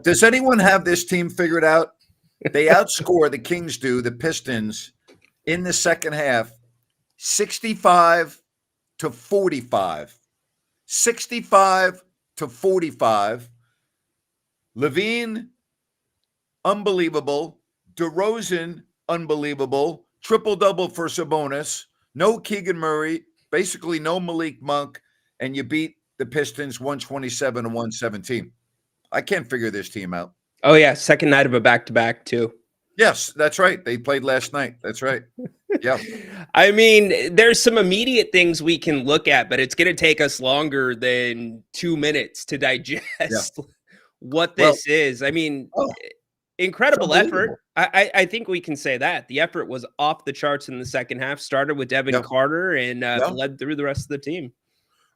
Does anyone have this team figured out? They outscore, the Kings do, the Pistons in the second half 65 to 45. 65 to 45. Lavine, unbelievable. DeRozan, unbelievable. Triple-double for Sabonis. No Keegan Murray. Basically no Malik Monk. And you beat the Pistons 127 to 117. I can't figure this team out. Oh, yeah. Second night of a back-to-back, too. Yes, that's right. They played last night. That's right. Yeah. I mean, there's some immediate things we can look at, but it's going to take us longer than 2 minutes to digest what this is. I mean, incredible effort. I think we can say that. The effort was off the charts in the second half, started with Devin Carter and led through the rest of the team.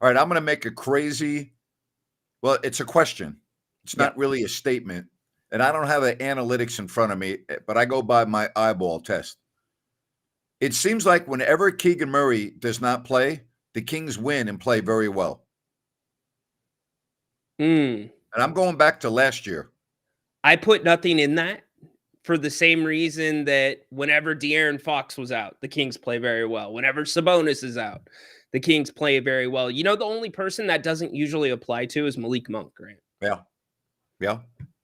All right, I'm going to make a crazy, well, it's a question. It's not really a statement. And I don't have the analytics in front of me, but I go by my eyeball test. It seems like whenever Keegan Murray does not play, the Kings win and play very well. And I'm going back to last year. I put nothing in that for the same reason that whenever De'Aaron Fox was out, the Kings play very well. Whenever Sabonis is out, the Kings play very well. You know, the only person that doesn't usually apply to is Malik Monk, Grant. Yeah.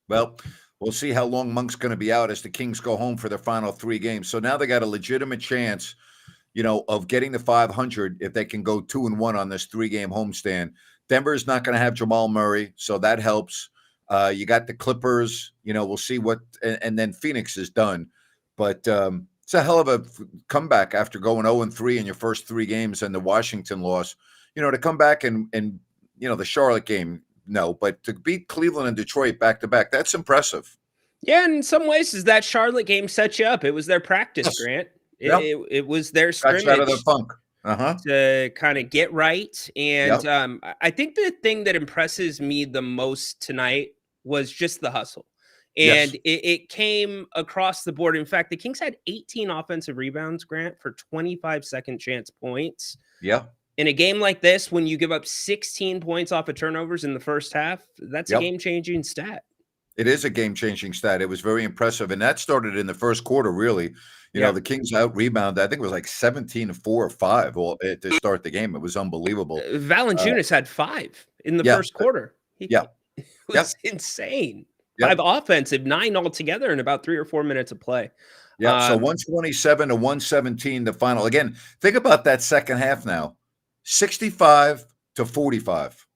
Well, we'll see how long Monk's going to be out as the Kings go home for their final 3 games. So now they got a legitimate chance, you know, of getting to 500 if they can go 2-1 on this 3-game homestand. Denver's not going to have Jamal Murray, so that helps. You got the Clippers, you know, we'll see what, and then Phoenix is done. But it's a hell of a comeback after going 0-3 in your first 3 games and the Washington loss. You know, to come back and you know, the Charlotte game, no, but to beat Cleveland and Detroit back-to-back, that's impressive. Yeah, in some ways, is that Charlotte game set you up. It was their practice, Grant. It was their scrimmage out of the funk. To kind of get right. And I think the thing that impresses me the most tonight was just the hustle. And it came across the board. In fact, the Kings had 18 offensive rebounds, Grant, for 25 second chance points. Yeah. In a game like this, when you give up 16 points off of turnovers in the first half, that's a game-changing stat. It is a game-changing stat. It was very impressive. And that started in the first quarter, really. You know, the Kings out-rebounded, I think it was like 17-4 or 5 to start the game. It was unbelievable. Valanciunas had 5 in the first quarter. It was insane. 5 offensive, 9 altogether in about 3 or 4 minutes of play. Yeah, so 127 to 117, the final. Again, think about that second half now. 65 to 45.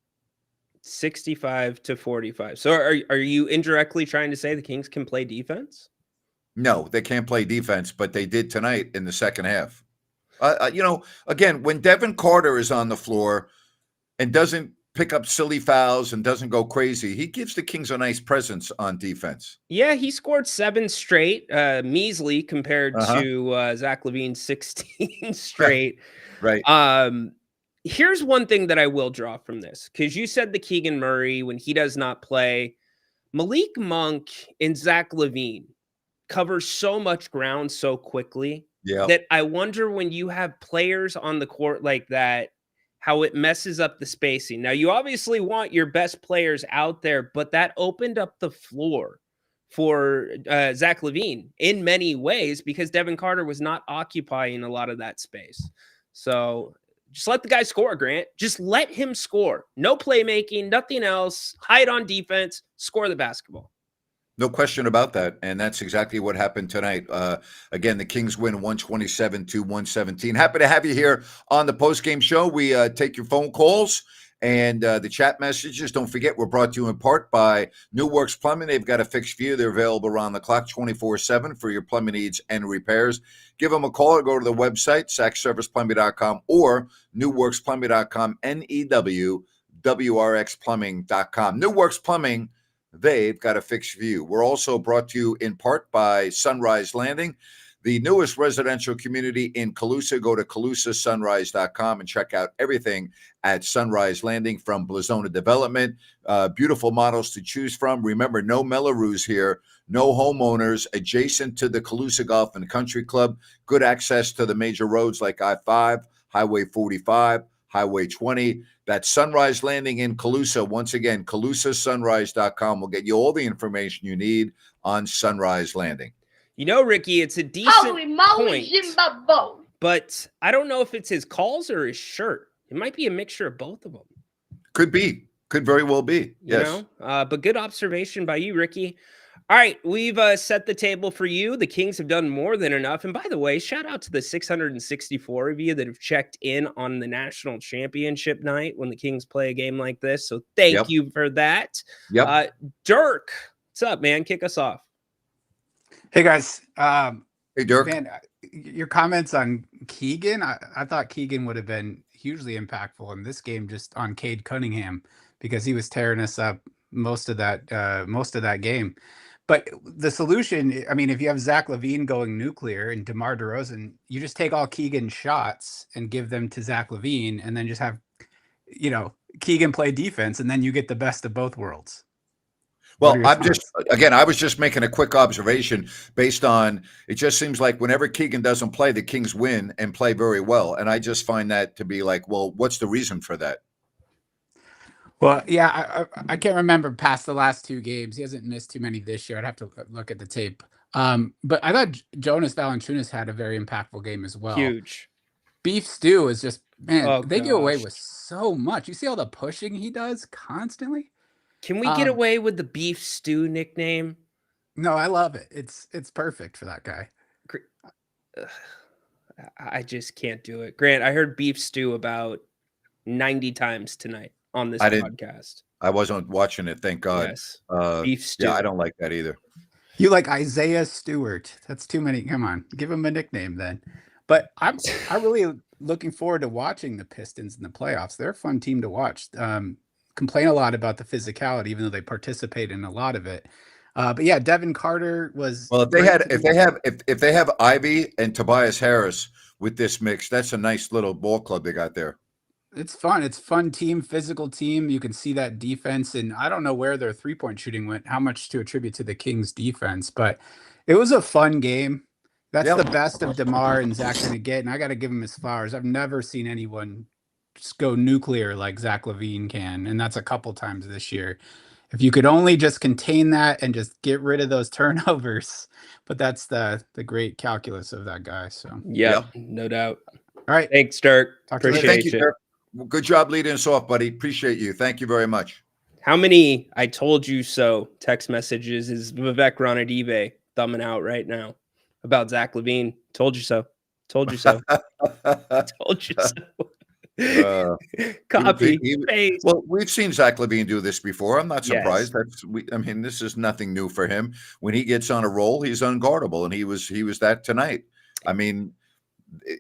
65 to 45. So are you indirectly trying to say the Kings can play defense? No, they can't play defense, but they did tonight in the second half. You know, again, when Devin Carter is on the floor and doesn't pick up silly fouls and doesn't go crazy, he gives the Kings a nice presence on defense. Yeah, he scored 7 straight, measly compared to Zach Lavine's 16 straight. Right. Here's one thing that I will draw from this, because you said the Keegan Murray, when he does not play, Malik Monk and Zach Lavine cover so much ground so quickly that I wonder when you have players on the court like that, how it messes up the spacing. Now, you obviously want your best players out there, but that opened up the floor for Zach Lavine in many ways because Devin Carter was not occupying a lot of that space. So just let the guy score, Grant. Just let him score. No playmaking, nothing else. Hide on defense, score the basketball. No question about that. And that's exactly what happened tonight. Again, the Kings win 127 to 117. Happy to have you here on the postgame show. We take your phone calls and the chat messages. Don't forget, we're brought to you in part by New Works Plumbing. They've got a fixed view. They're available around the clock 24/7 for your plumbing needs and repairs. Give them a call or go to the website, sackserviceplumbing.com or newworksplumbing.com, NEWWRXplumbing.com. New Works Plumbing, they've got a fixed view. We're also brought to you in part by Sunrise Landing, the newest residential community in Calusa. Go to CalusaSunrise.com and check out everything at Sunrise Landing from Blazona Development. Beautiful models to choose from. Remember, no Mellorews here, no homeowners, adjacent to the Calusa Golf and Country Club. Good access to the major roads like I-5, Highway 45, Highway 20. That's Sunrise Landing in Calusa. Once again, CalusaSunrise.com will get you all the information you need on Sunrise Landing. You know, Ricky, it's a decent Holy moly, point, Zimbabwe. but I don't know if it's his calls or his shirt. It might be a mixture of both of them. Could be. Could very well be. Yes. But good observation by you, Ricky. All right, we've set the table for you. The Kings have done more than enough. And by the way, shout out to the 664 of you that have checked in on the national championship night when the Kings play a game like this. So thank you for that. Yep. Dirk, what's up, man? Kick us off. Hey, guys. Hey, Dirk. Man, your comments on Keegan, I thought Keegan would have been hugely impactful in this game just on Cade Cunningham because he was tearing us up most of that game. But the solution, I mean, if you have Zach Lavine going nuclear and DeMar DeRozan, you just take all Keegan's shots and give them to Zach Lavine and then just have, Keegan play defense, and then you get the best of both worlds. Well, I was just making a quick observation based on, it just seems like whenever Keegan doesn't play, the Kings win and play very well. And I just find that to be like, well, what's the reason for that? Well, yeah, I can't remember past the last two games. He hasn't missed too many this year. I'd have to look at the tape. But I thought Jonas Valanciunas had a very impactful game as well. Huge. Beef Stew is just, man, they get away with so much. You see all the pushing he does constantly? Can we get away with the Beef Stew nickname? No, I love it. It's perfect for that guy. I just can't do it. Grant, I heard Beef Stew about 90 times tonight on this podcast. I wasn't watching it, thank God. Yes. Beef Stew. Yeah, I don't like that either. You like Isaiah Stewart. That's too many. Come on, give him a nickname then. But I'm really looking forward to watching the Pistons in the playoffs. They're a fun team to watch. Complain a lot about the physicality, even though they participate in a lot of it. But yeah, Devin Carter was. Well, if they have Ivy and Tobias Harris with this mix, that's a nice little ball club they got there. It's fun. It's fun team, physical team. You can see that defense, and I don't know where their 3-point shooting went, how much to attribute to the Kings defense, but it was a fun game. That's the best of DeMar and Zach going to get, and I got to give him his flowers. I've never seen anyone just go nuclear like Zach Lavine can, and that's a couple times this year. If you could only just contain that and just get rid of those turnovers, but that's the great calculus of that guy. So no doubt. All right, thanks, Dirk. Thank you, Dirk. Well, good job leading us off, buddy. Appreciate you. Thank you very much. How many "I told you so" text messages is Vivek Ranadive thumbing out right now about Zach Lavine? Told you so. Told you so. Told you so. Copy. Paste. Well, we've seen Zach Lavine do this before. I'm not surprised. Yes. This is nothing new for him. When he gets on a roll, he's unguardable, and he was that tonight. I mean,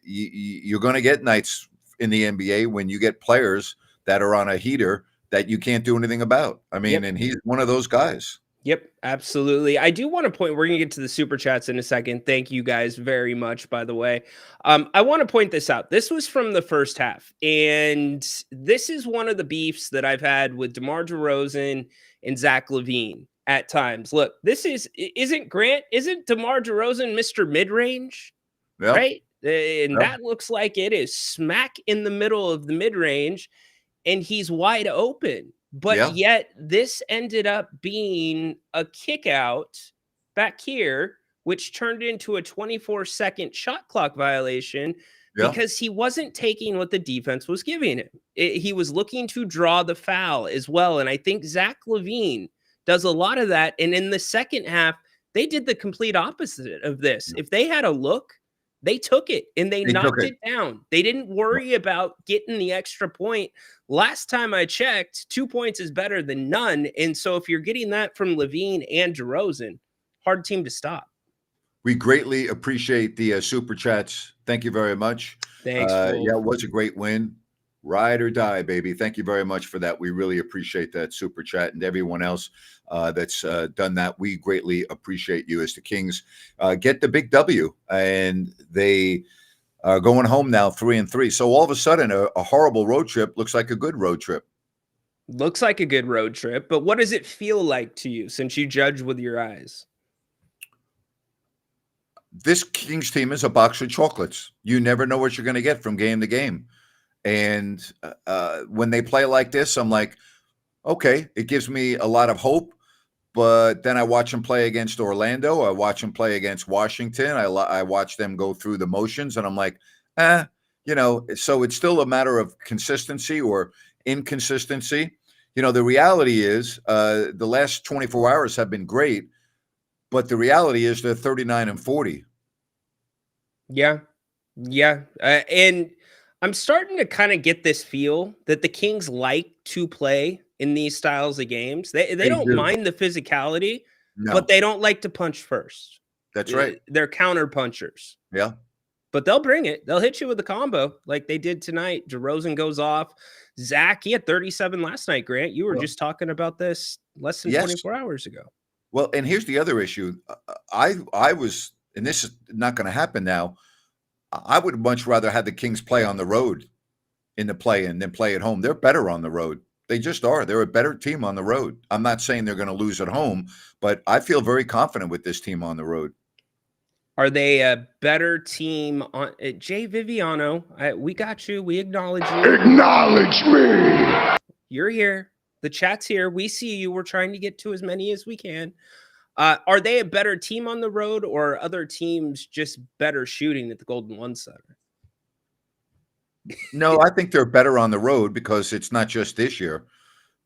you're going to get nights in the NBA when you get players that are on a heater that you can't do anything about. And he's one of those guys. Yep, absolutely. I do want to point, we're going to get to the super chats in a second. Thank you guys very much, by the way. I want to point this out. This was from the first half, and this is one of the beefs that I've had with DeMar DeRozan and Zach Lavine at times. Look, isn't DeMar DeRozan Mr. Mid-range? Yep. Right? And that looks like it is smack in the middle of the mid-range, and he's wide open. But yet this ended up being a kick out back here, which turned into a 24-second shot clock violation because he wasn't taking what the defense was giving him. He was looking to draw the foul as well. And I think Zach Lavine does a lot of that. And in the second half, they did the complete opposite of this. If they had a look, they took it and they knocked it down. They didn't worry about getting the extra point. Last time I checked, 2 points is better than none. And so if you're getting that from Lavine and DeRozan, hard team to stop. We greatly appreciate the super chats. Thank you very much. Thanks. It was a great win. Ride or die, baby. Thank you very much for that. We really appreciate that super chat, and everyone else that's done that. We greatly appreciate you as the Kings get the big W, and they are going home now 3-3. So all of a sudden, a horrible road trip looks like a good road trip. Looks like a good road trip, but what does it feel like to you since you judge with your eyes? This Kings team is a box of chocolates. You never know what you're going to get from game to game. And when they play like this, I'm like, okay, it gives me a lot of hope. But then I watch them play against Orlando. I watch them play against Washington. I watch them go through the motions, and I'm like, so it's still a matter of consistency or inconsistency. The reality is the last 24 hours have been great, but the reality is they're 39-40. Yeah. Yeah. And I'm starting to kind of get this feel that the Kings like to play in these styles of games. They don't do. mind the physicality, No, but they don't like to punch first. that's right. They're counter punchers. Yeah. But they'll bring it. They'll hit you with a combo like they did tonight. DeRozan goes off. Zach, he had 37 last night, Grant. You were just talking about this less than 24 hours ago. Well, and here's the other issue. I was, and this is not going to happen now, I would much rather have the Kings play on the road in the play-in than play at home. They're better on the road. They just are. They're a better team on the road. I'm not saying they're going to lose at home, but I feel very confident with this team on the road. Are they a better team on Jay Viviano? We got you. We acknowledge you. Acknowledge me. You're here. The chat's here. We see you. We're trying to get to as many as we can. Are they a better team on the road, or are other teams just better shooting at the Golden One Center? No, I think they're better on the road because it's not just this year.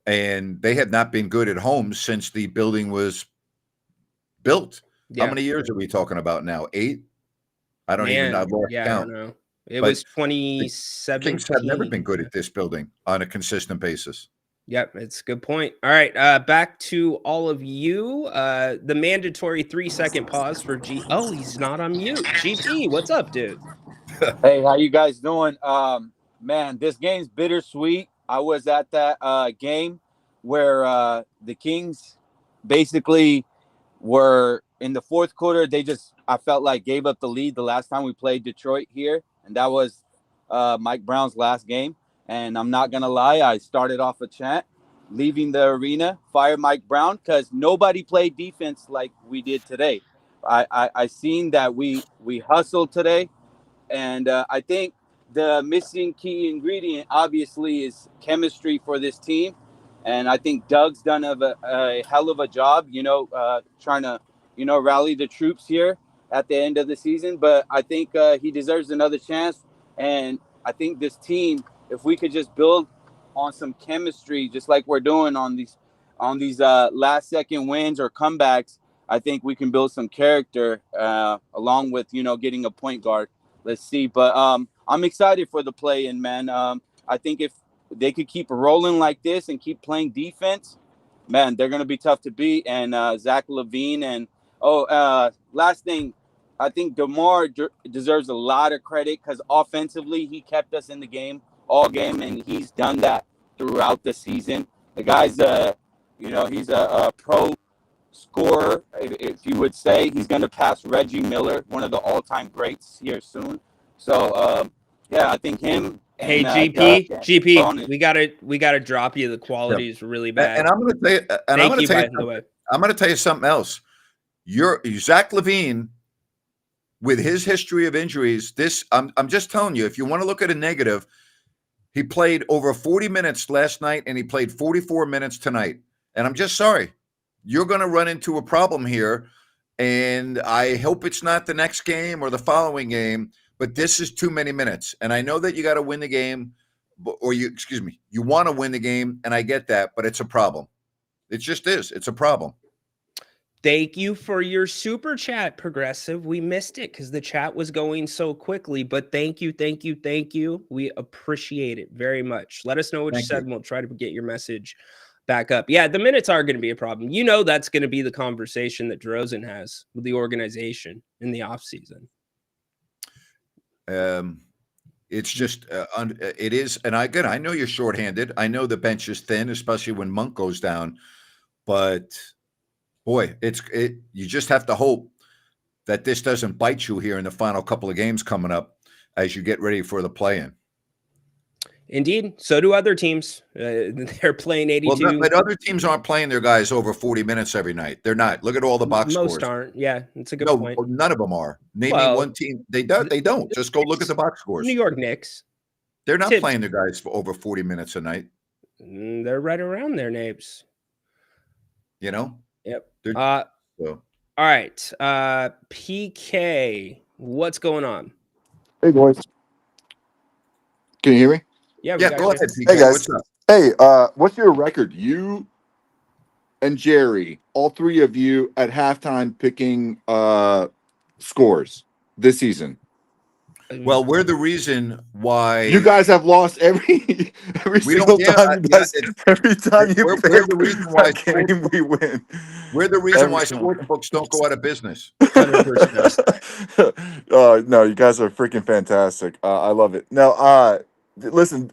And they have not been good at home since the building was built. Yeah. How many years are we talking about now? 8? I've lost count. I don't know. It But was 2017. Kings have never been good at this building on a consistent basis. Yep, it's a good point. All right, back to all of you. The mandatory 3-second pause for G. Oh, he's not on mute. GP, what's up, dude? Hey, how you guys doing? Man, this game's bittersweet. I was at that game where the Kings basically were in the fourth quarter. I felt like gave up the lead the last time we played Detroit here, and that was Mike Brown's last game. And I'm not going to lie, I started off a chant, leaving the arena, fire Mike Brown, because nobody played defense like we did today. I seen that we hustled today, and I think the missing key ingredient, obviously, is chemistry for this team. And I think Doug's done a hell of a job, trying to, rally the troops here at the end of the season. But I think he deserves another chance. And I think this team, if we could just build on some chemistry, just like we're doing on these last second wins or comebacks, I think we can build some character along with, getting a point guard. Let's see. But I'm excited for the play-in, man. I think if they could keep rolling like this and keep playing defense, man, they're going to be tough to beat. And Zach Lavine and, last thing, I think DeMar deserves a lot of credit because offensively he kept us in the game all game, and he's done that throughout the season. The guy's he's a pro scorer, if you would say. He's going to pass Reggie Miller, one of the all-time greats, here soon. So I think him. Hey, and, GP, we gotta drop you. The quality is really bad. And I'm going to tell you, I'm going to tell you something else. Zach Lavine, with his history of injuries, I'm just telling you, if you want to look at a negative, he played over 40 minutes last night, and he played 44 minutes tonight. And I'm just sorry. You're going to run into a problem here, and I hope it's not the next game or the following game, but this is too many minutes. And I know that you got to win the game, you want to win the game, and I get that, but it's a problem. It just is. It's a problem. Thank you for your super chat, Progressive. We missed it because the chat was going so quickly, but thank you. We appreciate it very much. Let us know what you said, and we'll try to get your message back up. Yeah, the minutes are going to be a problem. That's going to be the conversation that DeRozan has with the organization in the offseason. It's just, it is. And I know you're shorthanded. I know the bench is thin, especially when Monk goes down, but boy, you just have to hope that this doesn't bite you here in the final couple of games coming up as you get ready for the play-in. Indeed. So do other teams. They're playing 82. Well, but other teams aren't playing their guys over 40 minutes every night. They're not. Look at all the box scores. Most aren't. Yeah, it's a good point. None of them are. Name me one team. They don't. Just go look at the box scores. New York Knicks. They're not Tibbs. playing the guys for over 40 minutes a night. They're right around there, Napes. You know? Yep. So, All right. PK, what's going on? Hey, boys. Can you hear me? Yeah, we yeah, got go you. ahead, PK. Hey, guys. What's up? Hey, what's your record? You and Jerry, all three of you at halftime picking scores this season. Well, we're the reason why You guys have lost every we single don't. Yeah, time. You guys, every time you we're pick the reason why a game, we win. we're the reason Every why time. sports books don't go out of business. 100%. No, you guys are freaking fantastic. I love it. Now, listen,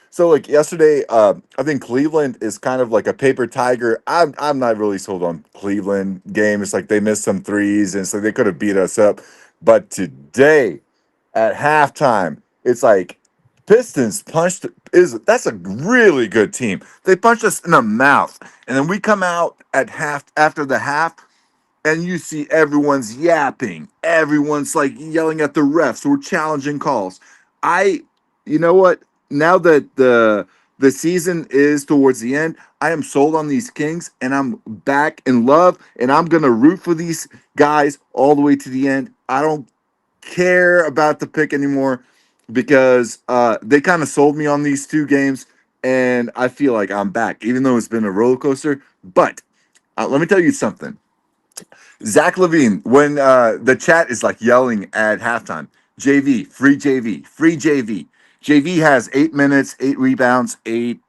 so like yesterday, I think Cleveland is kind of like a paper tiger. I'm not really sold on Cleveland game. It's like they missed some threes, and so they could have beat us up. But today, at halftime, it's like Pistons that's a really good team. They punched us in the mouth, and then we come out at after the half, and you see everyone's yapping. Everyone's like yelling at the refs or challenging calls. You know what? Now that the season is towards the end, I am sold on these Kings, and I'm back in love, and I'm gonna root for these guys all the way to the end. I don't care about the pick anymore because they kind of sold me on these two games, and I feel like I'm back, even though it's been a roller coaster. But let me tell you something. Zach Lavine, when the chat is like yelling at halftime, JV, free JV, free JV. JV has 8 minutes, 8 rebounds, 8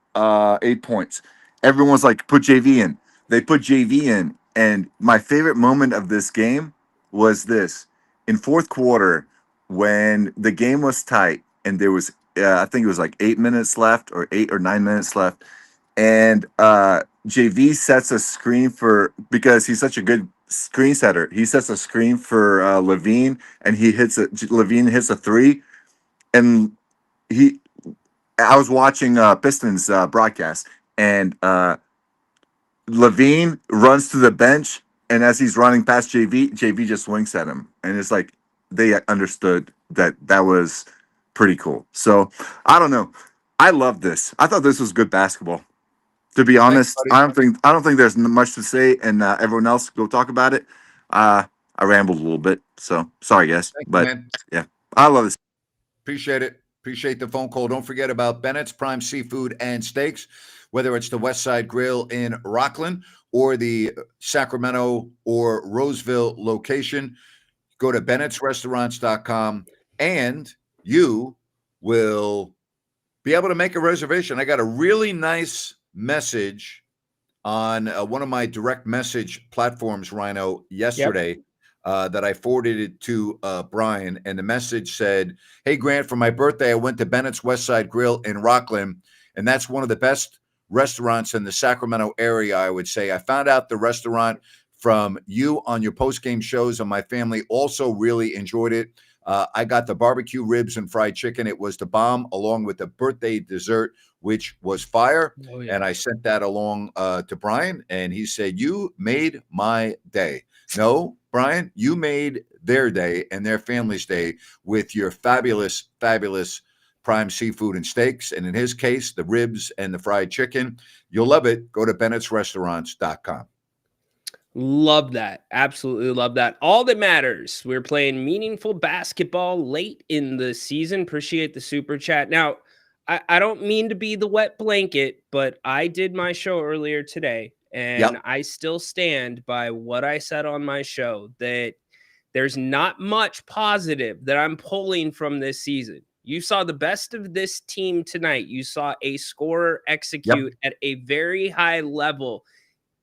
points. Everyone's like, put JV in. They put JV in. And my favorite moment of this game was this. In fourth quarter, when the game was tight and there was, I think it was like 8 minutes left or 8 or 9 minutes left. And JV sets a screen because he's such a good screen setter. He sets a screen for Lavine, and Lavine hits a three. And I was watching Pistons broadcast, and Lavine runs to the bench, and as he's running past JV just winks at him, and it's like they understood that was pretty cool. So I don't know. I love this. I thought this was good basketball. To be honest, buddy. I don't think there's much to say, and everyone else go talk about it. I rambled a little bit, so sorry, guys. Thank you, But man. yeah, I love this. Appreciate it. Appreciate the phone call. Don't forget about Bennett's Prime Seafood and Steaks, whether it's the West Side Grill in Rockland or the Sacramento or Roseville location. Go to bennettsrestaurants.com and you will be able to make a reservation. I got a really nice message on one of my direct message platforms, Ryno, yesterday. That I forwarded it to Brian, and the message said, "Hey Grant, for my birthday, I went to Bennett's West Side Grill in Rockland, and that's one of the best restaurants in the Sacramento area, I would say. I found out the restaurant from you on your post-game shows, and my family also really enjoyed it. I got the barbecue ribs and fried chicken. It was the bomb, along with the birthday dessert, which was fire." Oh, yeah. And I sent that along to Brian, and he said, "You made my day." No, Brian, you made their day and their family's day with your fabulous, fabulous prime seafood and steaks. And in his case, the ribs and the fried chicken. You'll love it. Go to bennettsrestaurants.com. Love that. Absolutely love that. All that matters. We're playing meaningful basketball late in the season. Appreciate the super chat. Now, I don't mean to be the wet blanket, but I did my show earlier today, and I still stand by what I said on my show, that there's not much positive that I'm pulling from this season. You saw the best of this team tonight. You saw a scorer execute at a very high level.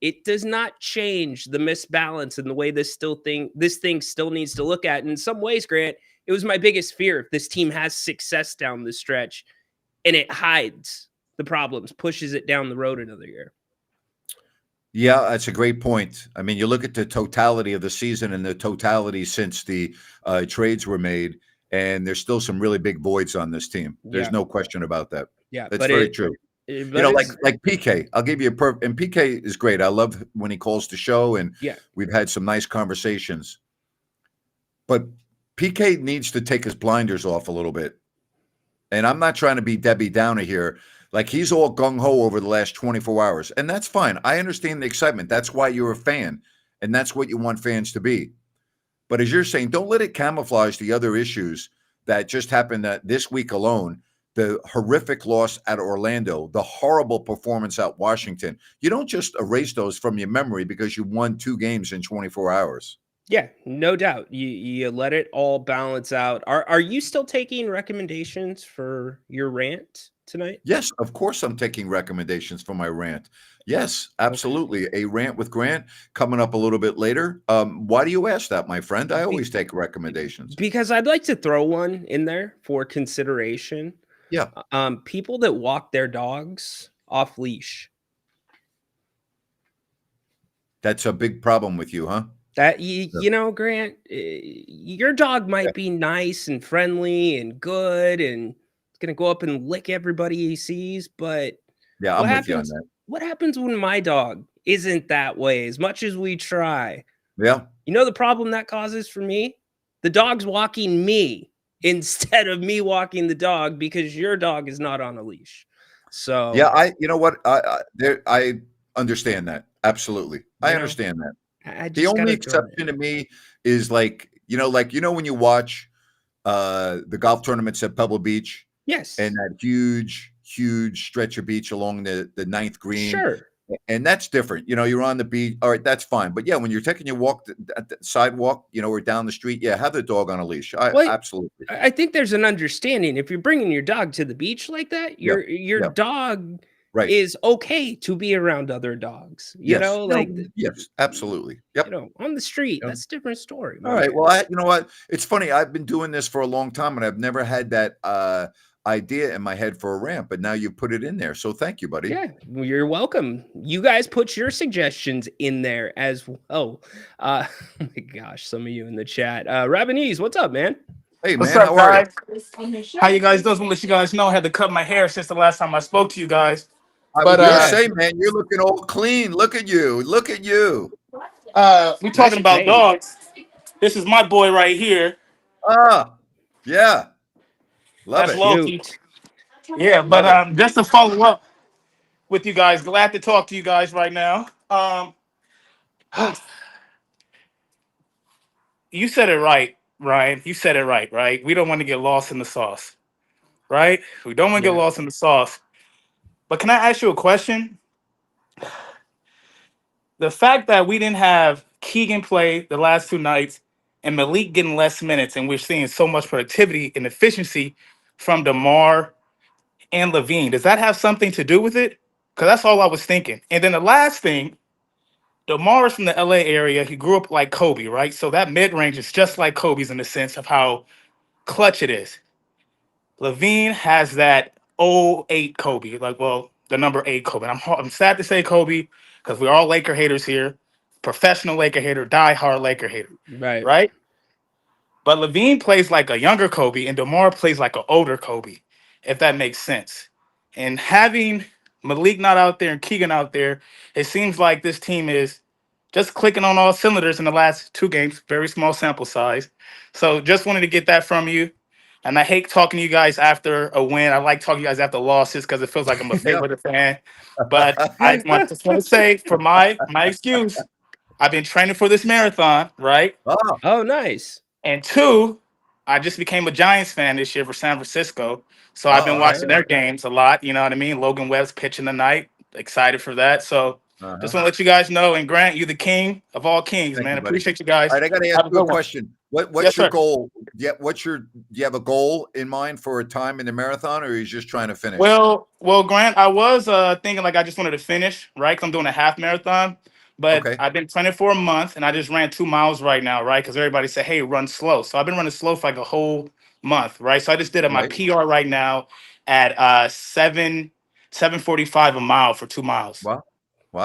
It does not change the misbalance and the way this thing still needs to look at. And in some ways, Grant, it was my biggest fear. If this team has success down the stretch and it hides the problems, pushes it down the road another year. Yeah, that's a great point. I mean, you look at the totality of the season and the totality since the trades were made, and there's still some really big voids on this team. There's no question about that. Yeah, that's very true. Like PK, I'll give you and PK is great. I love when he calls the show, and we've had some nice conversations. But PK needs to take his blinders off a little bit And I'm not trying to be Debbie Downer here. Like, he's all gung-ho over the last 24 hours. And that's fine. I understand the excitement. That's why you're a fan. And that's what you want fans to be. But as you're saying, don't let it camouflage the other issues that just happened this week alone. The horrific loss at Orlando, the horrible performance at Washington. You don't just erase those from your memory because you won 2 games in 24 hours. Yeah, no doubt. You let it all balance out. Are you still taking recommendations for your rant tonight? Yes, of course I'm taking recommendations for my rant. Yes, absolutely. A rant with Grant coming up a little bit later. Why do you ask that, my friend? I always take recommendations. Because I'd like to throw one in there for consideration. Yeah. People that walk their dogs off leash. That's a big problem with you, huh? That you know, Grant, your dog might be nice and friendly and good, and it's gonna go up and lick everybody he sees. But yeah, I'm with you on that. What happens when my dog isn't that way? As much as we try, yeah, you know the problem that causes for me. The dog's walking me instead of me walking the dog because your dog is not on a leash. So yeah, you know what? I understand that absolutely. I understand that. The only exception to me is like when you watch the golf tournaments at Pebble Beach. Yes. And that huge stretch of beach along the 9th green. Sure. And that's different. You're on the beach. All right, that's fine. But yeah, when you're taking your walk at the sidewalk, or down the street, yeah, have the dog on a leash. Absolutely. I think there's an understanding. If you're bringing your dog to the beach like that, your dog is okay to be around other dogs. You know, yes, absolutely. Yep. On the street, that's a different story. All right. Well, you know what? It's funny. I've been doing this for a long time, and I've never had that idea in my head for a rant, but now you put it in there. So thank you, buddy. Yeah, well, you're welcome. You guys put your suggestions in there as well. Oh my gosh, some of you in the chat. Rabanese, what's up, man? Hey, what's man, up, how are guys? How you guys doing? I want to let you guys know I had to cut my hair since the last time I spoke to you guys. I was gonna say, man, you're looking all clean. Look at you. Look at you. We talking about dogs. This is my boy right here. Yeah. Love That's it. Loki. Yeah, but just to follow up with you guys, glad to talk to you guys right now. You said it right, Ryan. You said it right? We don't want to get lost in the sauce, right? We don't want to get lost in the sauce. But can I ask you a question? The fact that we didn't have Keegan play the last 2 nights and Malik getting less minutes, and we're seeing so much productivity and efficiency from DeMar and Lavine, does that have something to do with it? Because that's all I was thinking. And then the last thing, DeMar is from the LA area. He grew up like Kobe, right? So that mid-range is just like Kobe's in the sense of how clutch it is. Lavine has that 08 Kobe, the number 8 Kobe. And I'm sad to say Kobe because we're all Laker haters here. Professional Laker hater, diehard Laker hater. Right? But Lavine plays like a younger Kobe and DeMar plays like an older Kobe, if that makes sense. And having Malik not out there and Keegan out there, it seems like this team is just clicking on all cylinders in the last 2 games, very small sample size. So just wanted to get that from you. And I hate talking to you guys after a win. I like talking to you guys after losses because it feels like I'm a favorite fan. But I just want to say, for my excuse, I've been training for this marathon, right? Oh, nice. And 2, I just became a Giants fan this year for San Francisco. So I've been watching their games a lot. You know what I mean? Logan Webb's pitching tonight. Excited for that. So just want to let you guys know. And Grant, you're the king of all kings, man. Appreciate you guys. All right, I got to ask you a question. What's your goal? Yeah, do you have a goal in mind for a time in the marathon, or are you just trying to finish? Well, Grant, I was thinking I just wanted to finish, right? Because I'm doing a half marathon. But I've been training for a month, and I just ran 2 miles right now, right? Because everybody said, hey, run slow. So I've been running slow for a whole month, right? So I just did my PR right now at 7:45 a mile for 2 miles. Wow.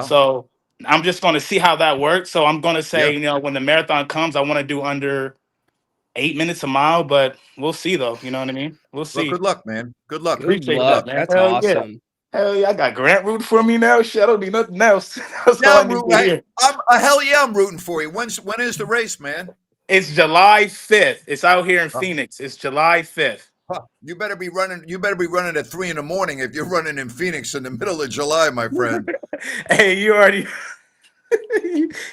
So I'm just going to see how that works. So I'm going to say, when the marathon comes, I want to do under 8 minutes a mile, but we'll see, though. You know what I mean? We'll see. Well, good luck, man. Good luck. Appreciate that, man. That's awesome. Hell yeah, I got Grant rooting for me now. Shit, I don't need nothing else. I'm rooting for you. When is the race, man? It's July 5th. It's out here in Phoenix. It's July 5th. Huh, you better be running. You better be running at 3 a.m. if you're running in Phoenix in the middle of July, my friend. Hey, you already.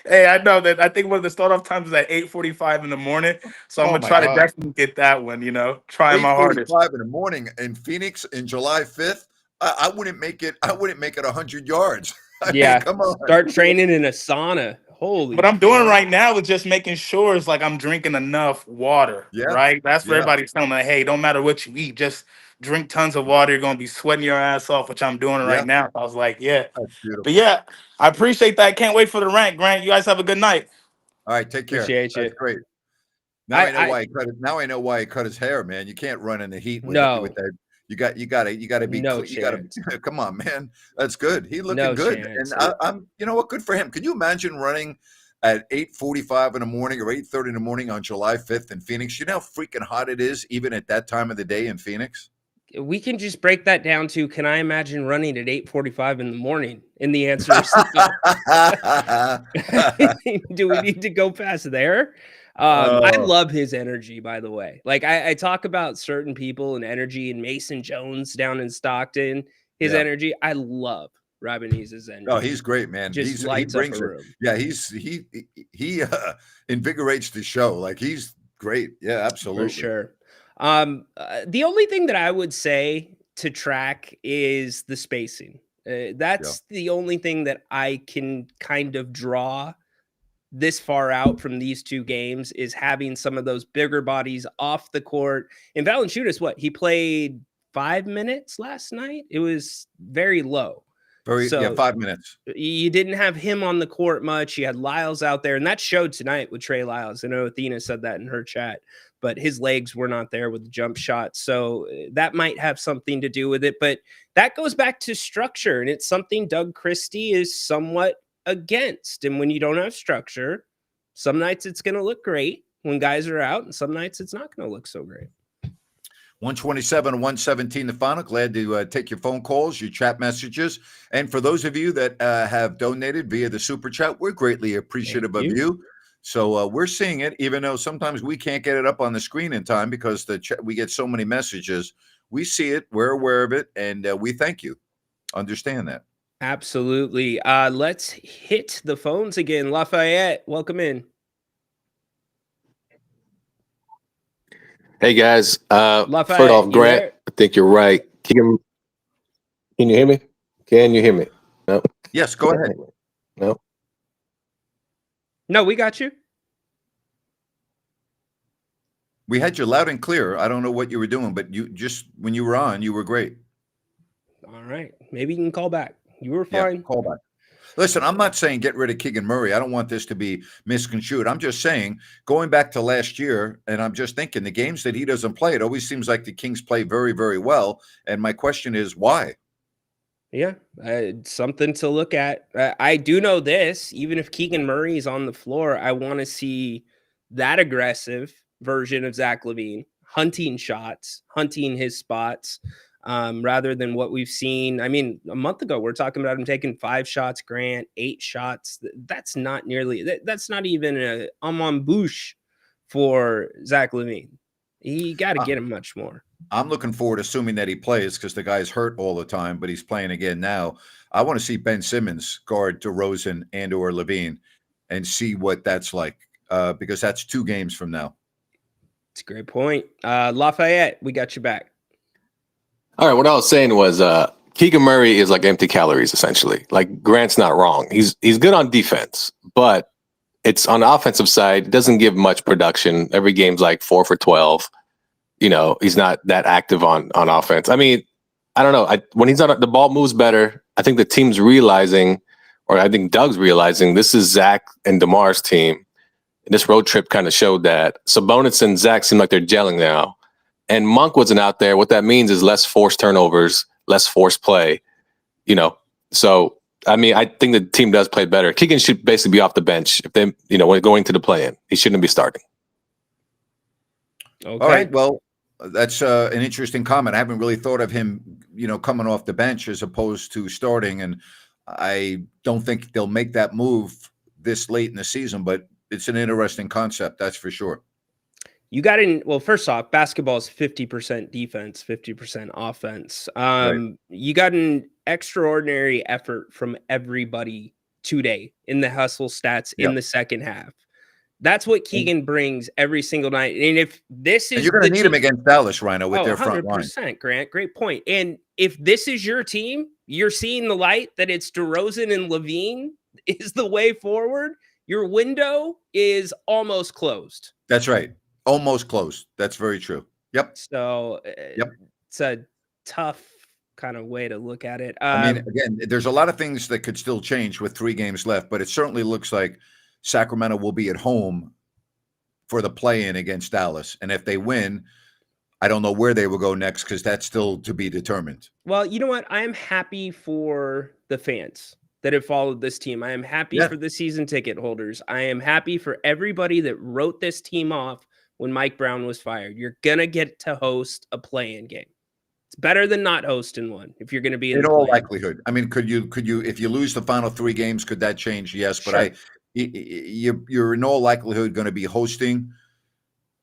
Hey, I know that. I think one of the start off times is at 8:45 in the morning. So I'm Oh gonna my try to God. definitely get that one. Trying my hardest. 8:45 in the morning in Phoenix in July 5th. I wouldn't make it. I wouldn't make it 100 yards. I mean, Yeah. come on. Start training in a sauna. Holy What I'm doing shit. right now is just making sure it's like I'm drinking enough water, Yeah, right? That's what yeah, everybody's telling me. Hey, don't matter what you eat, just drink tons of water. You're gonna be sweating your ass off, which I'm doing yeah. right now. I was like, yeah. That's But beautiful. yeah, I appreciate that. Can't wait for the rant, Grant. You guys have a good night. All right, take care. Appreciate That's you. great. Now I know I why he cut it. Now I know why he cut his hair, man. You can't run in the heat with no, that. You gotta be no clean. You gotta chance. come on, man. That's good. He looking No good. And chance. I'm you know what, good for him. Can you imagine running at 8:45 in the morning or 8:30 in the morning on July 5th in Phoenix? You know how freaking hot it is, even at that time of the day in Phoenix? We can just break that down to, can I imagine running at 8:45 in the morning? And the answer is no. Do we need to go past there? I Oh, love his energy, by the way. Like I talk about certain people and energy, and Mason Jones down in Stockton, his yeah. energy. I love Rabanez's energy. Oh, he's great, man. Just He lights up a brings it. room Yeah, he invigorates the show. Like he's great. Yeah, for absolutely. sure. The only thing that I would say to track is the spacing. That's the only thing that I can kind of draw this far out from these two games, is having some of those bigger bodies off the court. And Valanciunas, what, he played 5 minutes last night? It was very low. Yeah, So 5 minutes. you didn't have him on the court much. You had Lyles out there, and that showed tonight with Trey Lyles. I know Athena said that in her chat, but his legs were not there with the jump shot. So that might have something to do with it. But that goes back to structure, and it's something Doug Christie is somewhat against. And when you don't have structure, some nights it's going to look great when guys are out, and some nights it's not going to look so great. 127 and 117 the final. Glad to take your phone calls, your chat messages. And for those of you that have donated via the super chat, we're greatly appreciative of you. So we're seeing it, even though sometimes we can't get it up on the screen in time because we get so many messages. We see it, we're aware of it, and we thank you. Understand that. Absolutely. Let's hit the phones again. Lafayette, welcome in. Hey guys, Lafayette, first off, you Grant, there? I think you're right. Can you hear me? Can you hear me? No. Yes, go ahead. No. No, we got you. We had you loud and clear. I don't know what you were doing, but you just when you were on, you were great. All right. Maybe you can call back. You were Yeah, fine. call back. Listen, I'm not saying get rid of Keegan Murray. I don't want this to be misconstrued. I'm just saying, going back to last year, and I'm just thinking the games that he doesn't play, it always seems like the Kings play very, very well. And my question is, why? Yeah, something to look at. I do know this. Even if Keegan Murray is on the floor, I want to see that aggressive version of Zach Lavine, hunting shots, hunting his spots, rather than what we've seen. I mean, a month ago, we're talking about him taking 5 shots, Grant, 8 shots. That's not nearly, that's not even a embouche for Zach Lavine. You got to get him much more. I'm looking forward, assuming that he plays, because the guy's hurt all the time, but he's playing again now. I want to see Ben Simmons guard DeRozan and or Lavine and see what that's like, because that's 2 games from now. It's a great point. Lafayette, we got you back. All right. What I was saying was Keegan Murray is like empty calories, essentially. Like Grant's not wrong. He's good on defense, but it's on the offensive side, doesn't give much production. Every game's like 4 for 12. He's not that active on offense. I mean, I don't know. When he's on, the ball moves better. I think the team's realizing, or I think Doug's realizing, this is Zach and DeMar's team. And this road trip kind of showed that. Sabonis and Zach seem like they're gelling now. And Monk wasn't out there. What that means is less forced turnovers, less forced play. So I mean, I think the team does play better. Keegan should basically be off the bench if they, when going to the play-in. He shouldn't be starting. Okay. All right. Well, that's an interesting comment. I haven't really thought of him, coming off the bench as opposed to starting. And I don't think they'll make that move this late in the season, but it's an interesting concept. That's for sure. You got in. Well, first off, basketball is 50% defense, 50% offense. You got an extraordinary effort from everybody today in the hustle stats in the second half. That's what Keegan brings every single night. And if this is, and you're going to need him against Dallas, Ryno, with their front line. 100%, Grant. Great point. And if this is your team, you're seeing the light that it's DeRozan and Lavine is the way forward. Your window is almost closed. That's right. Almost closed. That's very true. Yep. So it's a tough kind of way to look at it. I mean, again, there's a lot of things that could still change with 3 games left, but it certainly looks like Sacramento will be at home for the play-in against Dallas. And if they win, I don't know where they will go next because that's still to be determined. Well, you know what? I am happy for the fans that have followed this team. I am happy for the season ticket holders. I am happy for everybody that wrote this team off when Mike Brown was fired. You're going to get to host a play-in game. It's better than not hosting one if you're going to be in all likelihood. I mean, could you, if you lose the final 3 games, could that change? Yes, but you're in all likelihood going to be hosting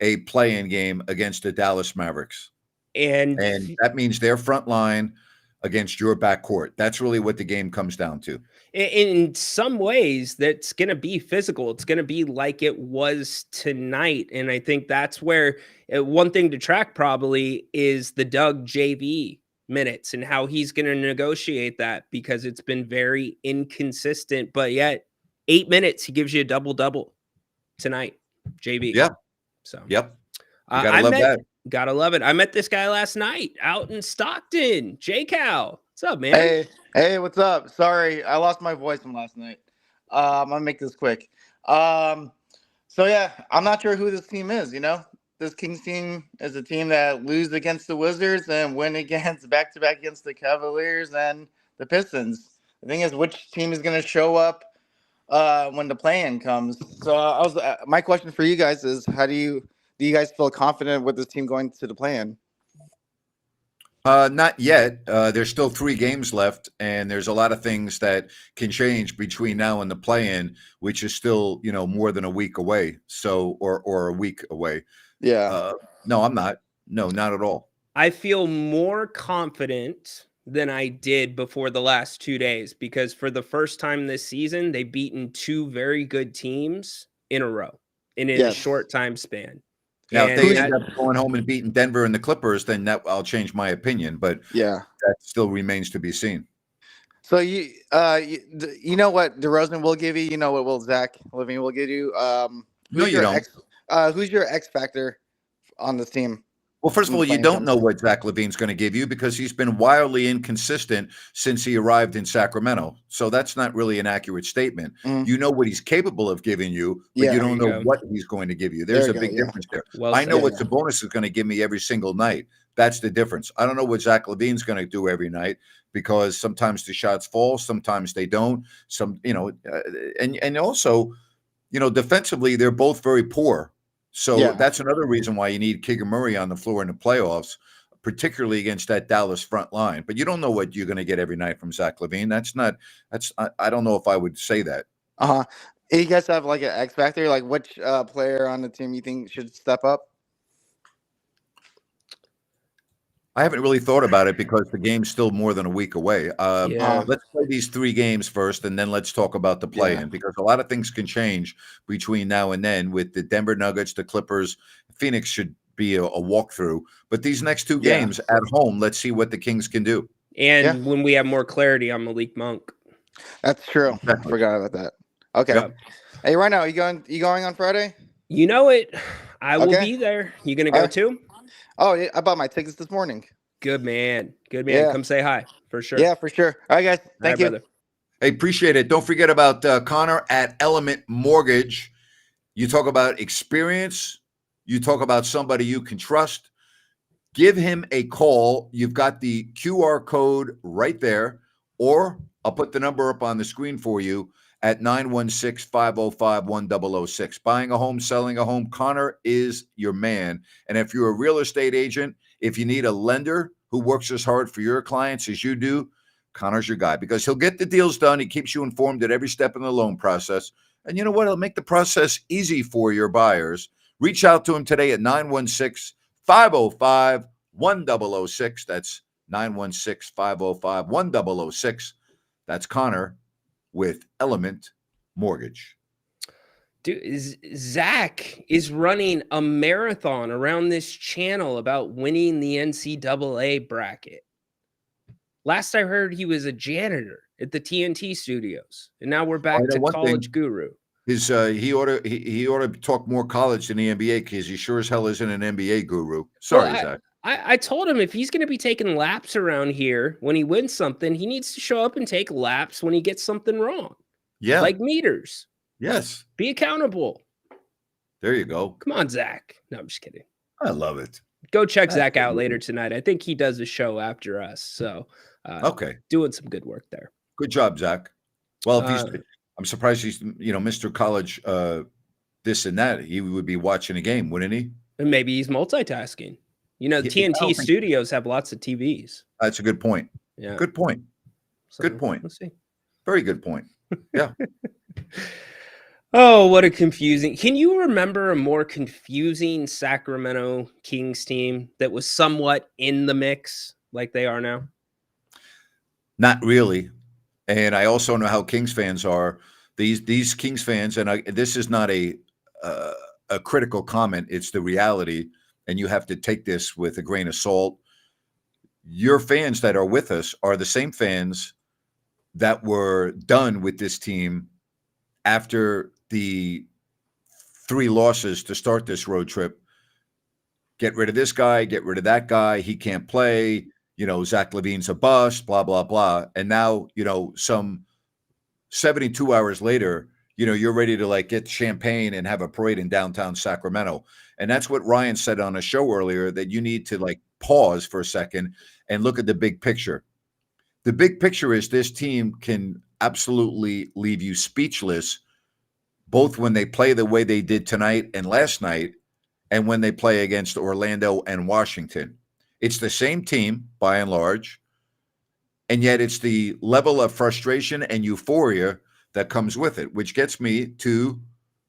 a play-in game against the Dallas Mavericks. And that means their front line against your backcourt. That's really what the game comes down to. In some ways, that's going to be physical. It's going to be like it was tonight. And I think that's where one thing to track probably is the Doug JV minutes and how he's going to negotiate that, because it's been very inconsistent. But yet 8 minutes, he gives you a double-double tonight, JV. Yeah. So, yep. You gotta love that. Gotta love it. I met this guy last night out in Stockton. J-Cal. What's up, man? Hey, what's up? Sorry, I lost my voice from last night. I'm gonna make this quick. So yeah, I'm not sure who this team is, This Kings team is a team that lose against the Wizards and win against back-to-back against the Cavaliers and the Pistons. The thing is, which team is gonna show up when the play-in comes? So my question for you guys is, do you guys feel confident with this team going to the play-in? Not yet. There's still 3 games left, and there's a lot of things that can change between now and the play-in, which is still, more than a week away. So, or a week away. Yeah. No, I'm not. No, not at all. I feel more confident than I did before the last 2 days, because for the first time this season, they've beaten 2 very good teams in a row in a short time span. Now, if they end up going home and beating Denver and the Clippers, then I'll change my opinion. But that still remains to be seen. So you know what DeRozan will give you. You know what will Zach Lavine will give you. No, you don't. Who's your X factor on this team? Well, first of all, you don't know what Zach Lavine's going to give you because he's been wildly inconsistent since he arrived in Sacramento. So that's not really an accurate statement. You know what he's capable of giving you, but you don't know what he's going to give you. There's a big difference there. Well, I know what Sabonis is going to give me every single night. That's the difference. I don't know what Zach Lavine's going to do every night because sometimes the shots fall, sometimes they don't. And also, defensively, they're both very poor. So that's another reason why you need Keegan Murray on the floor in the playoffs, particularly against that Dallas front line. But you don't know what you're going to get every night from Zach Lavine. I don't know if I would say that. You guys have like an X factor, like which player on the team you think should step up? I haven't really thought about it because the game's still more than a week away. Let's play these 3 games first, and then let's talk about the play-in because a lot of things can change between now and then with the Denver Nuggets, the Clippers. Phoenix should be a walkthrough. But these next 2 games at home, let's see what the Kings can do. And when we have more clarity on Malik Monk. That's true. I forgot about that. Okay. Yep. Hey, Ryno, you going on Friday? You know it. I will be there. You going to go too? Oh, yeah, I bought my tickets this morning. Good man. Good man. Yeah. Come say hi for sure. Yeah, for sure. All right, guys. Thank you. Brother. Hey, appreciate it. Don't forget about Connor at Element Mortgage. You talk about experience. You talk about somebody you can trust. Give him a call. You've got the QR code right there, or I'll put the number up on the screen for you at 916-505-1006. Buying a home, selling a home, Connor is your man. And if you're a real estate agent, if you need a lender who works as hard for your clients as you do, Connor's your guy because he'll get the deals done. He keeps you informed at every step in the loan process. And you know what? He'll make the process easy for your buyers. Reach out to him today at 916-505-1006. That's 916-505-1006. That's Connor with Element Mortgage. Dude, Zach is running a marathon around this channel about winning the NCAA bracket. Last I heard, he was a janitor at the TNT studios, and now we're back to College Guru. He ought to talk more college than the NBA because he sure as hell isn't an NBA guru. Sorry, Zach. I told him if he's going to be taking laps around here when he wins something, he needs to show up and take laps when he gets something wrong. Yeah, like meters. Yes. Be accountable. There you go. Come on, Zach. No, I'm just kidding. I love it. Go check Zach out later tonight. I think he does a show after us. So, okay, doing some good work there. Good job, Zach. Well, if I'm surprised he's, Mr. College, this and that. He would be watching a game, wouldn't he? And maybe he's multitasking. TNT studios have lots of TVs. That's a good point. Yeah. Good point. So, good point. Let's see. Very good point. Yeah. Oh, what a confusing. Can you remember a more confusing Sacramento Kings team that was somewhat in the mix like they are now? Not really. And I also know how Kings fans are. These Kings fans, and this is not a critical comment. It's the reality, and you have to take this with a grain of salt. Your fans that are with us are the same fans that were done with this team after the 3 losses to start this road trip. Get rid of this guy, get rid of that guy. He can't play. Zach Lavine's a bust, blah, blah, blah. And now, some 72 hours later, you're ready to get champagne and have a parade in downtown Sacramento. And that's what Ryan said on a show earlier, that you need to pause for a second and look at the big picture. The big picture is this team can absolutely leave you speechless, both when they play the way they did tonight and last night, and when they play against Orlando and Washington. It's the same team by and large, and yet it's the level of frustration and euphoria that comes with it, which gets me to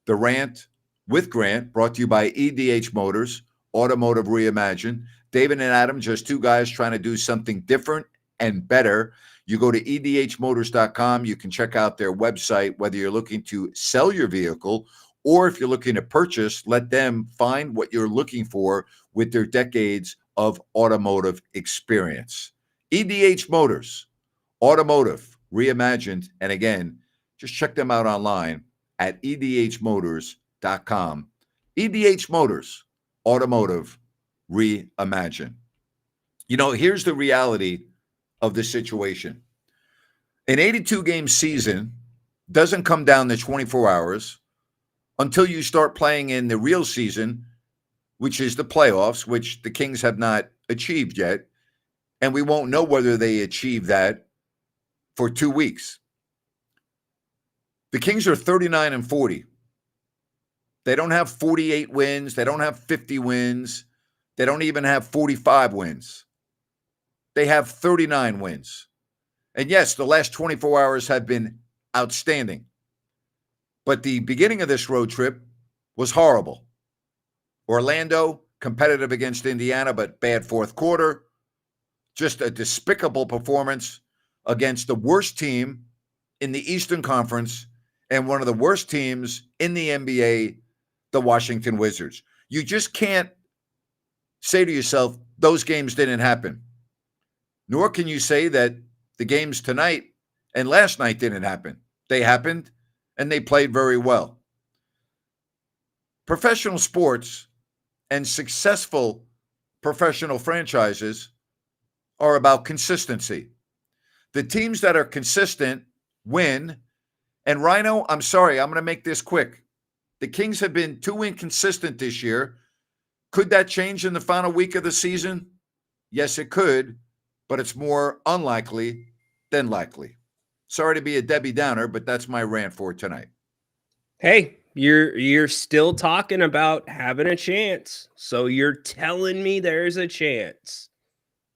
the Rant with Grant, brought to you by EDH Motors, Automotive Reimagined. David and Adam, just 2 guys trying to do something different and better. You go to edhmotors.com. You can check out their website, whether you're looking to sell your vehicle or if you're looking to purchase. Let them find what you're looking for with their decades of automotive experience. EDH Motors, Automotive Reimagined. And again, just check them out online at edhmotors.com. EDH Motors, Automotive Reimagined. Here's the reality of the situation. An 82-game season doesn't come down to 24 hours until you start playing in the real season, which is the playoffs, which the Kings have not achieved yet. And we won't know whether they achieve that for 2 weeks. The Kings are 39-40. They don't have 48 wins. They don't have 50 wins. They don't even have 45 wins. They have 39 wins. And yes, the last 24 hours have been outstanding. But the beginning of this road trip was horrible. Orlando, competitive against Indiana, but bad fourth quarter. Just a despicable performance against the worst team in the Eastern Conference and one of the worst teams in the NBA, the Washington Wizards. You just can't say to yourself, those games didn't happen. Nor can you say that the games tonight and last night didn't happen. They happened, and they played very well. Professional sports and successful professional franchises are about consistency. The teams that are consistent win. And Ryno, I'm sorry, I'm going to make this quick. The Kings have been too inconsistent this year. Could that change in the final week of the season? Yes, it could, but it's more unlikely than likely. Sorry to be a Debbie Downer, but that's my rant for tonight. Hey, you're still talking about having a chance. So you're telling me there's a chance.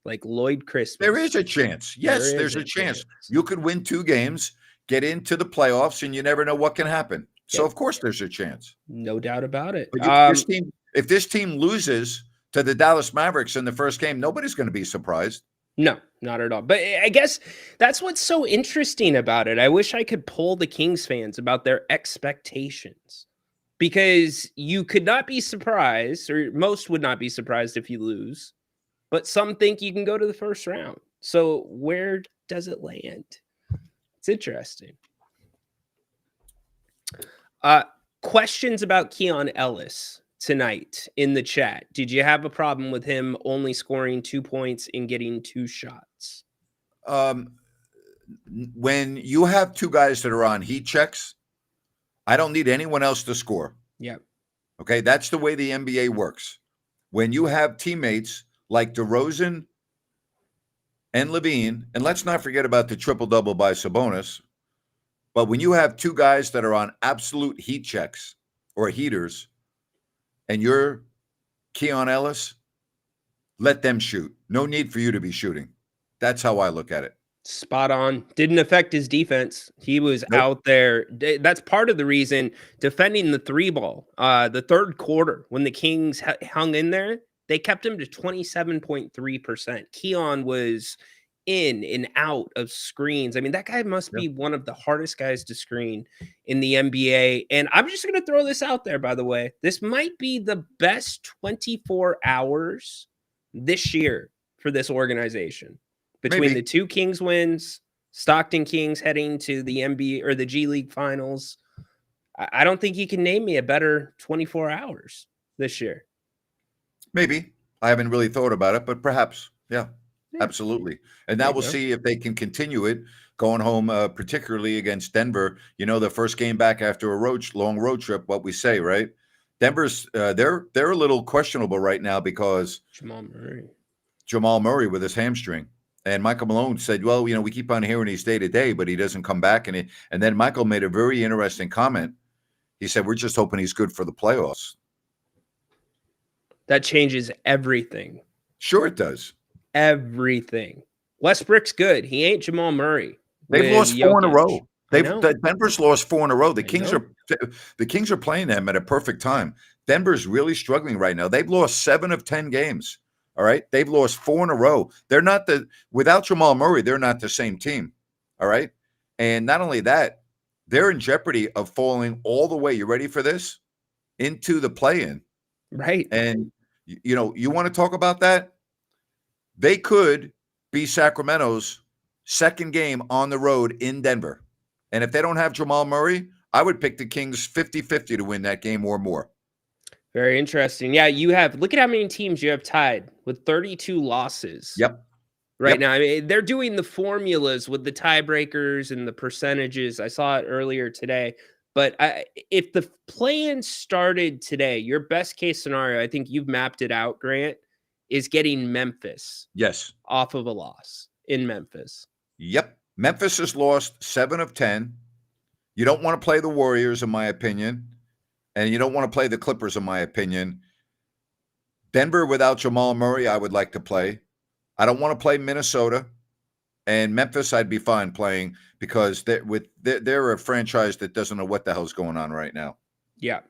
Like Lloyd Christmas. There is a chance. Yes, there's a chance. You could win 2 games, get into the playoffs, and you never know what can happen. So Yeah. of course there's a chance. No doubt about it. But if this team loses to the Dallas Mavericks in the first game, nobody's going to be surprised. No, not at all. But I guess that's what's so interesting about it. I wish I could poll the Kings fans about their expectations, because you could not be surprised, or most would not be surprised if you lose, but some think you can go to the first round. So where does it land? It's interesting. Questions about Keon Ellis tonight in the chat. Did you have a problem with him only scoring 2 points and getting 2 shots? When you have two guys that are on heat checks, I don't need anyone else to score. Yep. Okay, that's the way the NBA works. When you have teammates like DeRozan and Lavine, and let's not forget about the triple-double by Sabonis, but when you have two guys that are on absolute heat checks or heaters, and you're Keon Ellis, let them shoot. No need for you to be shooting. That's how I look at it. Spot on. Didn't affect his defense. He was out there. That's part of the reason defending the 3-ball. The third quarter, when the Kings hung in there, they kept him to 27.3%. Keon was in and out of screens. I mean, that guy must be one of the hardest guys to screen in the NBA. And I'm just going to throw this out there, by the way. This might be the best 24 hours this year for this organization. Between the 2 Kings wins, Stockton Kings heading to the NBA or the G League finals, I don't think you can name me a better 24 hours this year. Maybe. I haven't really thought about it, but perhaps. Yeah. Absolutely. And now we'll see if they can continue it going home, particularly against Denver. You know, the first game back after a long road trip, what we say, right? Denver's they're a little questionable right now because Jamal Murray with his hamstring. And Michael Malone said, well, you know, we keep on hearing he's day to day, but he doesn't come back. And then Michael made a very interesting comment. He said, we're just hoping he's good for the playoffs. That changes everything. Sure it does. Everything. Westbrook's good. He ain't Jamal Murray. They've lost 4 in a row. Denver's lost 4 in a row. The Kings are playing them at a perfect time. Denver's really struggling right now. They've lost 7 of 10 games. All right. They've lost 4 in a row. They're not without Jamal Murray, they're not the same team. All right. And not only that, they're in jeopardy of falling all the way. You ready for this? Into the play-in. Right. And, you know, you want to talk about that? They could be Sacramento's second game on the road in Denver. And if they don't have Jamal Murray, I would pick the Kings 50-50 to win that game or more. Very interesting. Yeah, look at how many teams you have tied with 32 losses. Yep. Right now. I mean, they're doing the formulas with the tiebreakers and the percentages. I saw it earlier today. But if the play-in started today, your best case scenario, I think you've mapped it out, Grant, is getting Memphis off of a loss in Memphis. Yep. Memphis has lost 7 of 10. You don't want to play the Warriors, in my opinion. And you don't want to play the Clippers, in my opinion. Denver without Jamal Murray, I would like to play. I don't want to play Minnesota. And Memphis, I'd be fine playing because they're a franchise that doesn't know what the hell's going on right now. Yeah.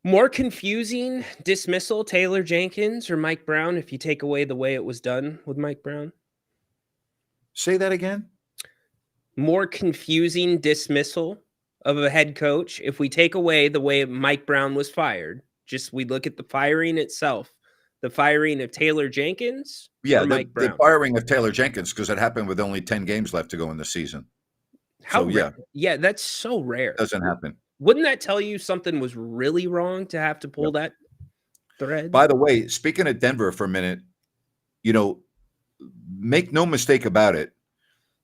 More confusing dismissal, Taylor Jenkins or Mike Brown, if you take away the way it was done with Mike Brown? Say that again? More confusing dismissal of a head coach if we take away the way Mike Brown was fired. Just we look at the firing itself. The firing of Taylor Jenkins or Mike Brown? The firing of Taylor Jenkins, because it happened with only 10 games left to go in the season. Yeah, that's so rare. It doesn't happen. Wouldn't that tell you something was really wrong to have to pull that thread? By the way, speaking of Denver for a minute, you know, make no mistake about it.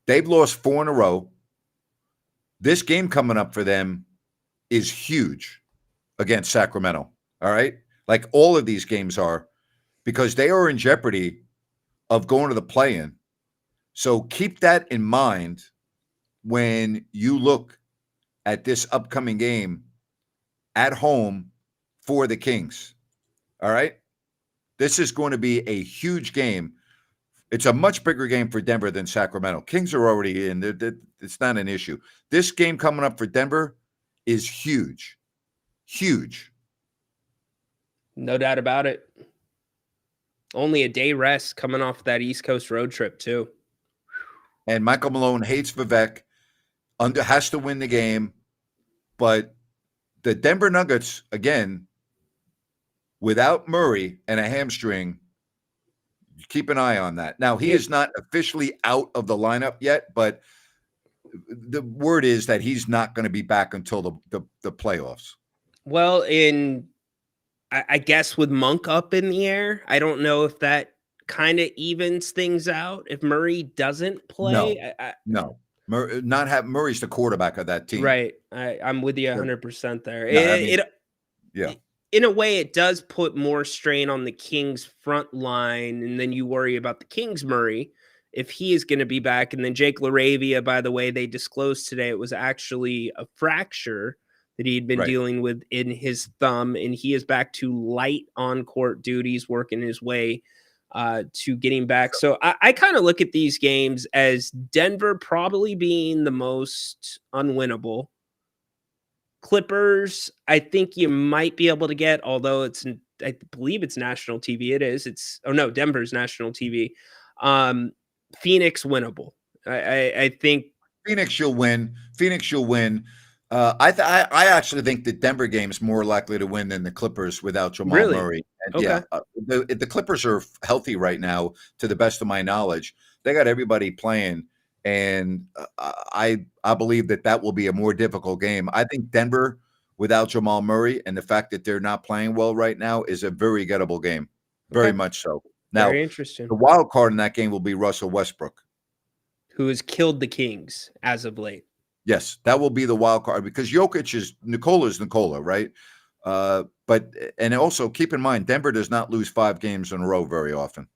They've lost 4 in a row. This game coming up for them is huge against Sacramento. All right. Like all of these games are, because they are in jeopardy of going to the play-in. So keep that in mind when you look at this upcoming game at home for the Kings. All right. This is going to be a huge game It's a much bigger game for Denver than Sacramento. Kings are already in. It's not an issue. This game coming up for Denver is huge. Huge. No doubt about it. Only a day rest coming off that East Coast road trip, too. And Michael Malone hates Vivek, has to win the game. But the Denver Nuggets, again, without Murray and a hamstring, keep an eye on that. Now, he is not officially out of the lineup yet, but the word is that he's not going to be back until the playoffs. Well, I guess with Monk up in the air, I don't know if that kind of evens things out. If Murray doesn't play, No. Murray's the quarterback of that team. Right. I'm with you 100% there. Yeah. In a way, it does put more strain on the Kings front line, and then you worry about the Kings Murray if he is going to be back. And then Jake LaRavia, by the way, they disclosed today it was actually a fracture that he'd been dealing with in his thumb, and he is back to light on-court duties, working his way to getting back. So I kind of look at these games as Denver probably being the most unwinnable. Clippers, I think you might be able to get, although I believe it's national TV. It is. Denver's national TV. Phoenix winnable. I think Phoenix you'll win. I actually think the Denver game is more likely to win than the Clippers without Jamal Murray. And okay. The Clippers are healthy right now, to the best of my knowledge. They got everybody playing, and I believe that will be a more difficult game. I think Denver without Jamal Murray and the fact that they're not playing well right now is a very gettable game, very much so. Now, very interesting. The wild card in that game will be Russell Westbrook, who has killed the Kings as of late. Yes, that will be the wild card because Jokic is Nikola, right? But also keep in mind, Denver does not lose 5 games in a row very often.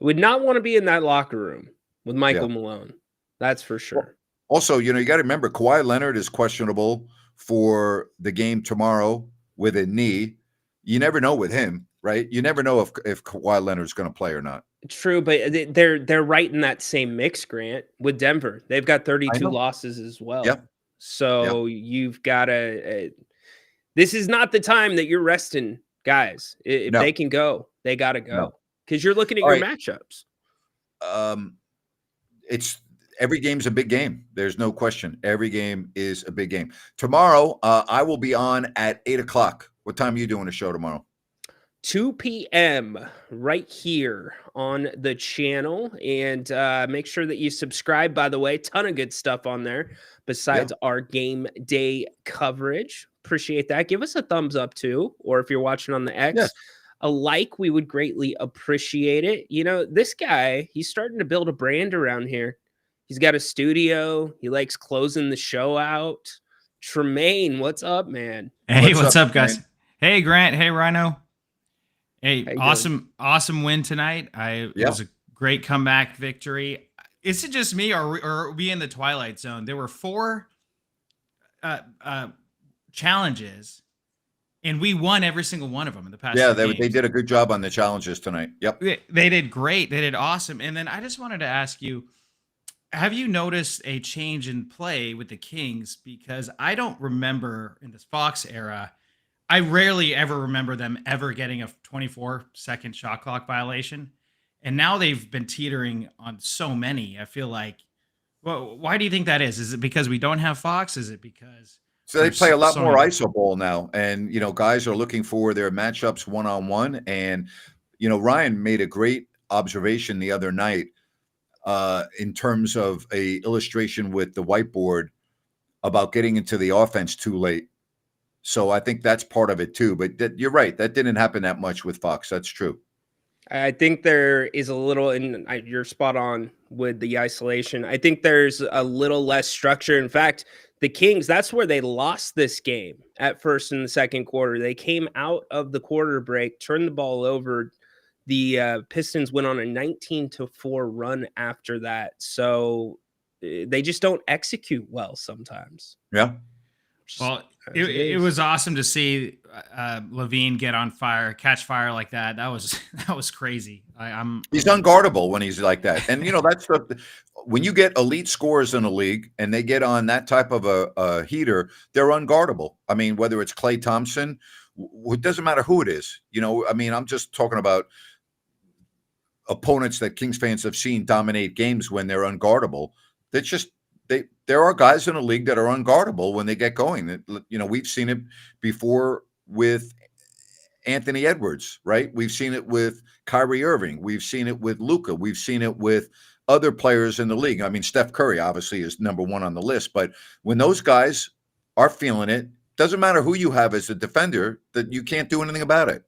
I would not want to be in that locker room with Michael Malone. That's for sure. Also, you got to remember, Kawhi Leonard is questionable for the game tomorrow with a knee. You never know with him, right? You never know if Kawhi Leonard's going to play or not. True, but they're right in that same mix, Grant, with Denver. They've got 32 losses as well. Yep. So you've got to this is not the time that you're resting guys. If they can go, they got to go. Because you're looking at your matchups. It's every game's a big game. There's no question. Every game is a big game. Tomorrow, I will be on at 8:00. What time are you doing a show tomorrow? 2 p.m. right here on the channel. And make sure that you subscribe, by the way. Ton of good stuff on there besides our game day coverage. Appreciate that. Give us a thumbs up too. Or if you're watching on the X, a like, we would greatly appreciate it. This guy, he's starting to build a brand around here. He's got a studio. He likes closing the show out. Tremain, what's up, man? Hey, what's up, guys? Man? Hey, Grant. Hey, Ryno. Hey, awesome win tonight. It was a great comeback victory. Is it just me, or are we in the twilight zone? There were 4 challenges, and we won every single one of them in the past. Yeah, they did a good job on the challenges tonight. Yep. They did great. They did awesome. And then I just wanted to ask you, have you noticed a change in play with the Kings? Because I don't remember in this Fox era, I rarely ever remember them ever getting a 24-second shot clock violation. And now they've been teetering on so many. I feel like, well, why do you think that is? Is it because we don't have Fox? Is it because... So they play a lot more iso ball now, and guys are looking for their matchups one-on-one. And Ryan made a great observation the other night in terms of a illustration with the whiteboard about getting into the offense too late. So I think that's part of it too. But you're right, that didn't happen that much with Fox. That's true. I think there is a little, and you're spot on with the isolation. I think there's a little less structure. In fact, the Kings, that's where they lost this game at first in the second quarter. They came out of the quarter break, turned the ball over. The Pistons went on a 19-4 run after that. So they just don't execute well sometimes. Yeah. Well, It was awesome to see Lavine get on fire, catch fire like that. That was crazy. He's unguardable when he's like that, and that's when you get elite scorers in a league and they get on that type of a heater, they're unguardable. I mean, whether it's Klay Thompson, it doesn't matter who it is. I mean, I'm just talking about opponents that Kings fans have seen dominate games when they're unguardable. That's just there are guys in the league that are unguardable when they get going. We've seen it before with Anthony Edwards, right? We've seen it with Kyrie Irving. We've seen it with Luka. We've seen it with other players in the league. I mean, Steph Curry obviously is number one on the list, but when those guys are feeling it, doesn't matter who you have as a defender, that you can't do anything about it.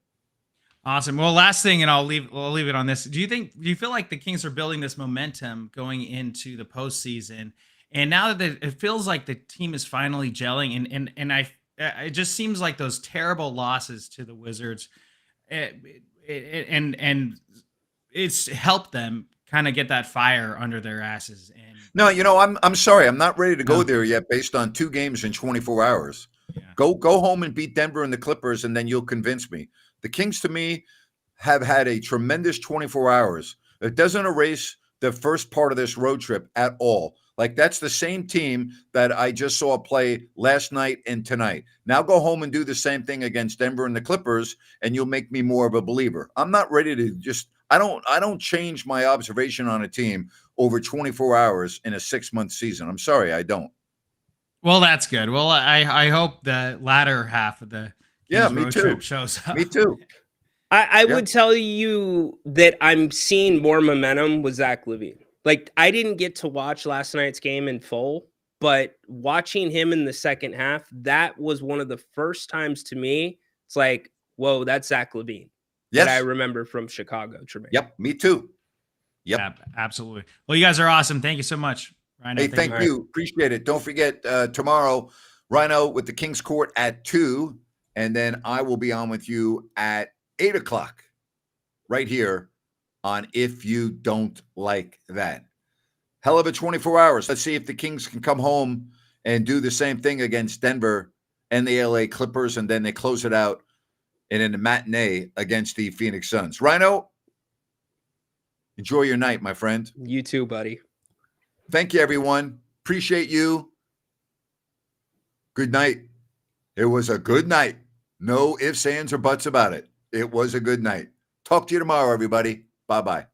Awesome. Well, last thing, and I'll leave it on this. Do you feel like the Kings are building this momentum going into the postseason? And now that it feels like the team is finally gelling, and it just seems like those terrible losses to the Wizards, and it's helped them kind of get that fire under their asses. And no, I'm sorry, I'm not ready to go there yet. Based on 2 games in 24 hours, go home and beat Denver and the Clippers, and then you'll convince me. The Kings, to me, have had a tremendous 24 hours. It doesn't erase the first part of this road trip at all. Like, that's the same team that I just saw play last night and tonight. Now go home and do the same thing against Denver and the Clippers, and you'll make me more of a believer. I'm not ready to I don't change my observation on a team over 24 hours in a 6-month season. I'm sorry, I don't. Well, that's good. Well, I hope the latter half of the Kings road trip shows up. Me too. I would tell you that I'm seeing more momentum with Zach Lavine. Like, I didn't get to watch last night's game in full, but watching him in the second half, that was one of the first times to me. It's like, whoa, that's Zach Lavine. Yes. That I remember from Chicago, Tremain. Yep, me too. Yep, absolutely. Well, you guys are awesome. Thank you so much, Ryno. Hey, thank you. Appreciate it. Don't forget, tomorrow, Ryno with the Kings Court at 2, and then I will be on with you at 8 o'clock right here on If You Don't Like That. Hell of a 24 hours. Let's see if the Kings can come home and do the same thing against Denver and the LA Clippers, and then they close it out in a matinee against the Phoenix Suns. Ryno, enjoy your night, my friend. You too, buddy. Thank you, everyone. Appreciate you. Good night. It was a good night. No ifs, ands, or buts about it. It was a good night. Talk to you tomorrow, everybody. Bye-bye.